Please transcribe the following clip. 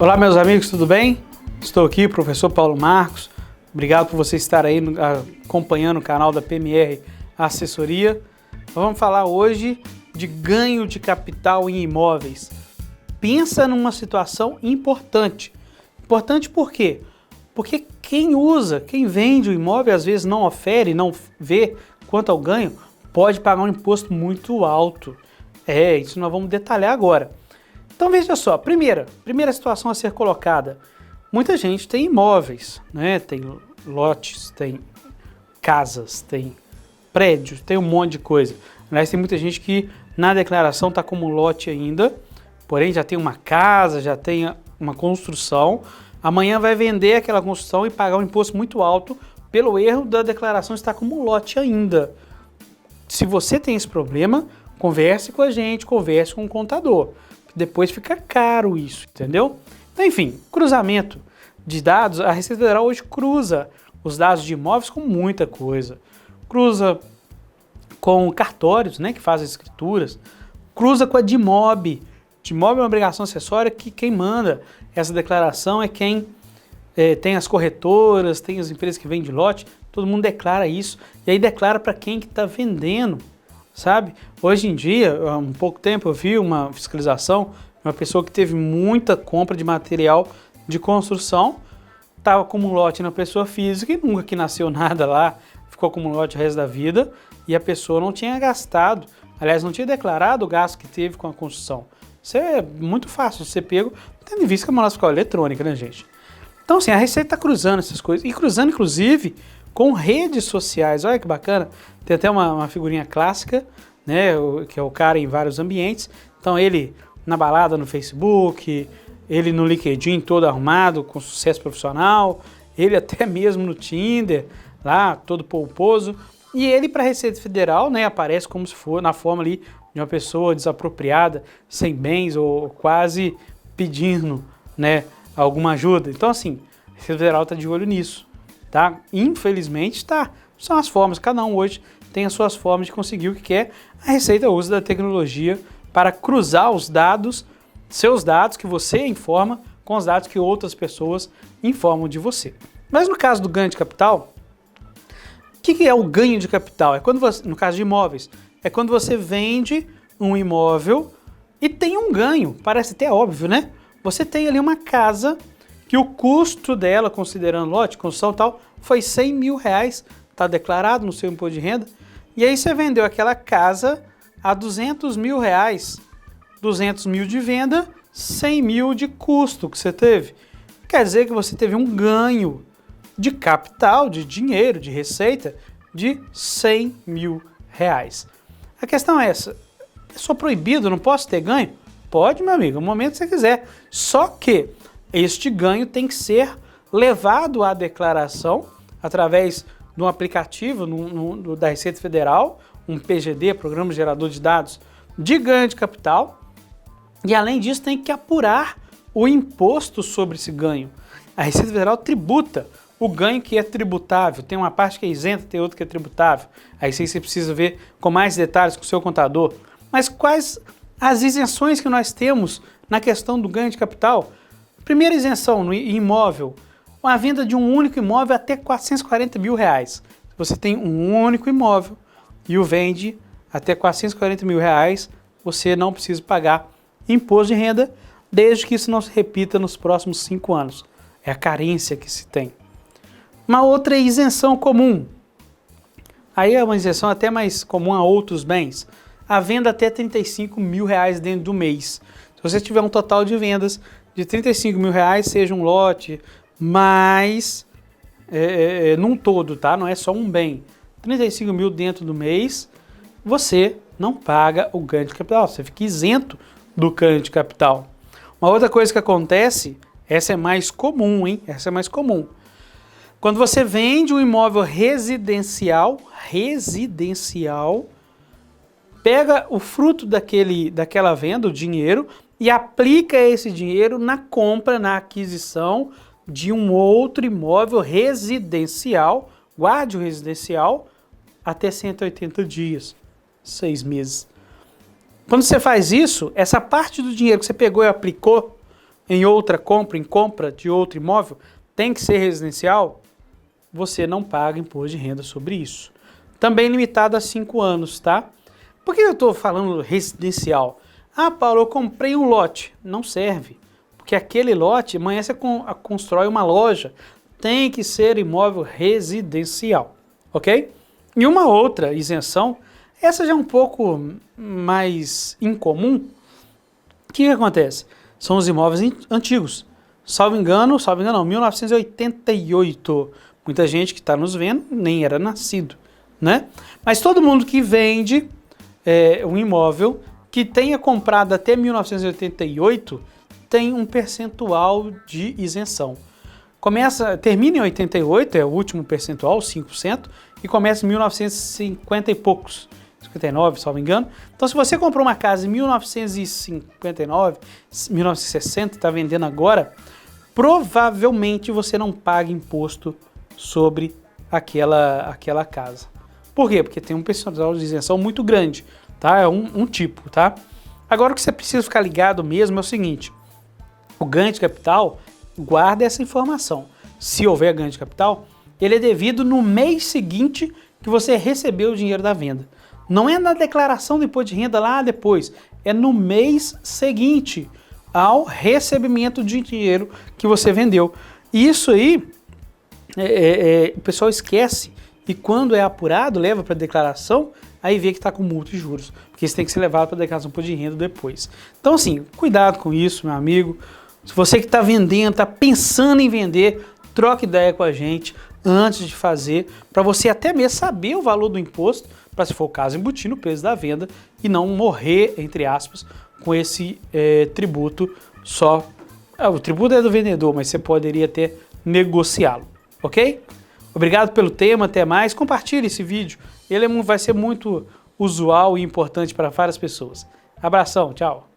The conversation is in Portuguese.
Olá, meus amigos, tudo bem? Estou aqui, professor Paulo Marcos. Obrigado por você estar aí acompanhando o canal da PMR Assessoria. Nós vamos falar hoje de ganho de capital em imóveis. Pensa numa situação importante. Importante por quê? Porque quem vende o imóvel, às vezes não ofere, não vê quanto ao ganho, pode pagar um imposto muito alto. Isso nós vamos detalhar agora. Então veja só, primeira situação a ser colocada. Muita gente tem imóveis, né? Tem lotes, tem casas, tem prédios, tem um monte de coisa. Aliás, tem muita gente que na declaração está como lote ainda, porém já tem uma casa, já tem uma construção. Amanhã vai vender aquela construção e pagar um imposto muito alto pelo erro da declaração estar como lote ainda. Se você tem esse problema, converse com a gente, converse com o contador. Depois fica caro isso, entendeu? Então, enfim, cruzamento de dados, a Receita Federal hoje cruza os dados de imóveis com muita coisa. Cruza com cartórios, né, que fazem escrituras, cruza com a DIMOB. DIMOB é uma obrigação acessória que quem manda essa declaração é quem tem as corretoras, tem as empresas que vendem lote, todo mundo declara isso, e aí declara para quem que está vendendo, sabe? Hoje em dia, há um pouco tempo, eu vi uma fiscalização, uma pessoa que teve muita compra de material de construção, estava como lote na pessoa física e nunca que nasceu nada lá, ficou como lote o resto da vida, e a pessoa não tinha gastado, aliás, não tinha declarado o gasto que teve com a construção. Isso é muito fácil de ser pego, tendo em vista que é uma nossa escola eletrônica, né, gente? Então, assim, a Receita está cruzando essas coisas, e cruzando, inclusive, com redes sociais. Olha que bacana, tem até uma figurinha clássica, né, que é o cara em vários ambientes. Então ele na balada no Facebook, ele no LinkedIn todo arrumado, com sucesso profissional, ele até mesmo no Tinder, lá todo polposo. E ele para a Receita Federal, né, aparece como se for na forma ali de uma pessoa desapropriada, sem bens ou quase pedindo, né, alguma ajuda. Então assim, a Receita Federal está de olho nisso. Tá? Infelizmente, são as formas, cada um hoje tem as suas formas de conseguir o que quer. A Receita usa da tecnologia para cruzar os dados, seus dados que você informa com os dados que outras pessoas informam de você. Mas no caso do ganho de capital, o que é o ganho de capital? É quando você, no caso de imóveis, é quando você vende um imóvel e tem um ganho, parece até óbvio, né? Você tem ali uma casa que o custo dela, considerando lote, construção e tal, foi R$100 mil, está declarado no seu imposto de renda, e aí você vendeu aquela casa a R$200 mil, 200 mil de venda, 100 mil de custo que você teve. Quer dizer que você teve um ganho de capital, de dinheiro, de receita, de R$100 mil. A questão é essa, é só proibido, não posso ter ganho? Pode, meu amigo, no momento que você quiser, só que este ganho tem que ser levado à declaração através de um aplicativo da Receita Federal, um PGD, Programa Gerador de Dados de Ganho de Capital, e além disso tem que apurar o imposto sobre esse ganho. A Receita Federal tributa o ganho que é tributável, tem uma parte que é isenta, tem outra que é tributável, aí você precisa ver com mais detalhes com o seu contador. Mas quais as isenções que nós temos na questão do ganho de capital? Primeira isenção no imóvel, a venda de um único imóvel até R$440 mil. Se você tem um único imóvel e o vende até R$440 mil, você não precisa pagar imposto de renda, desde que isso não se repita nos próximos 5 anos. É a carência que se tem. Uma outra isenção comum, aí é uma isenção até mais comum a outros bens, a venda até R$35 mil dentro do mês. Se você tiver um total de vendas de R$35 mil, seja um lote, mas num todo, tá? Não é só um bem. 35 mil dentro do mês, você não paga o ganho de capital, você fica isento do ganho de capital. Uma outra coisa que acontece, essa é mais comum, hein? Essa é mais comum. Quando você vende um imóvel residencial, pega o fruto daquela venda, o dinheiro, e aplica esse dinheiro na compra, na aquisição de um outro imóvel residencial, guarde o residencial até 180 dias, 6 meses. Quando você faz isso, essa parte do dinheiro que você pegou e aplicou em outra compra, em compra de outro imóvel, tem que ser residencial, você não paga imposto de renda sobre isso. Também limitado a 5 anos, tá? Por que eu estou falando residencial? Ah, Paulo, eu comprei um lote. Não serve, porque aquele lote, amanhã você constrói uma loja, tem que ser imóvel residencial, ok? E uma outra isenção, essa já é um pouco mais incomum. O que acontece? São os imóveis antigos. Salvo engano, não, 1988. Muita gente que está nos vendo nem era nascido, né? Mas todo mundo que vende um imóvel que tenha comprado até 1988 tem um percentual de isenção. Termina em 88, é o último percentual, 5%, e começa em 1950 e poucos, 59, salvo engano. Então, se você comprou uma casa em 1959, 1960, está vendendo agora, provavelmente você não paga imposto sobre aquela casa. Por quê? Porque tem um percentual de isenção muito grande, tá? É um tipo, tá? Agora, o que você precisa ficar ligado mesmo é o seguinte: o ganho de capital, guarda essa informação. Se houver ganho de capital, ele é devido no mês seguinte que você recebeu o dinheiro da venda. Não é na declaração do imposto de renda lá depois, é no mês seguinte ao recebimento de dinheiro que você vendeu. Isso aí, o pessoal esquece, e quando é apurado, leva para a declaração, aí vê que está com multa e juros, porque isso tem que ser levado para a declaração do imposto de renda depois. Então assim, cuidado com isso, meu amigo. Se você que está vendendo, está pensando em vender, troque ideia com a gente antes de fazer, para você até mesmo saber o valor do imposto, para, se for o caso, embutir no preço da venda e não morrer, entre aspas, com esse tributo só. O tributo é do vendedor, mas você poderia até negociá-lo, ok? Obrigado pelo tema, até mais. Compartilhe esse vídeo, ele vai ser muito usual e importante para várias pessoas. Abração, tchau!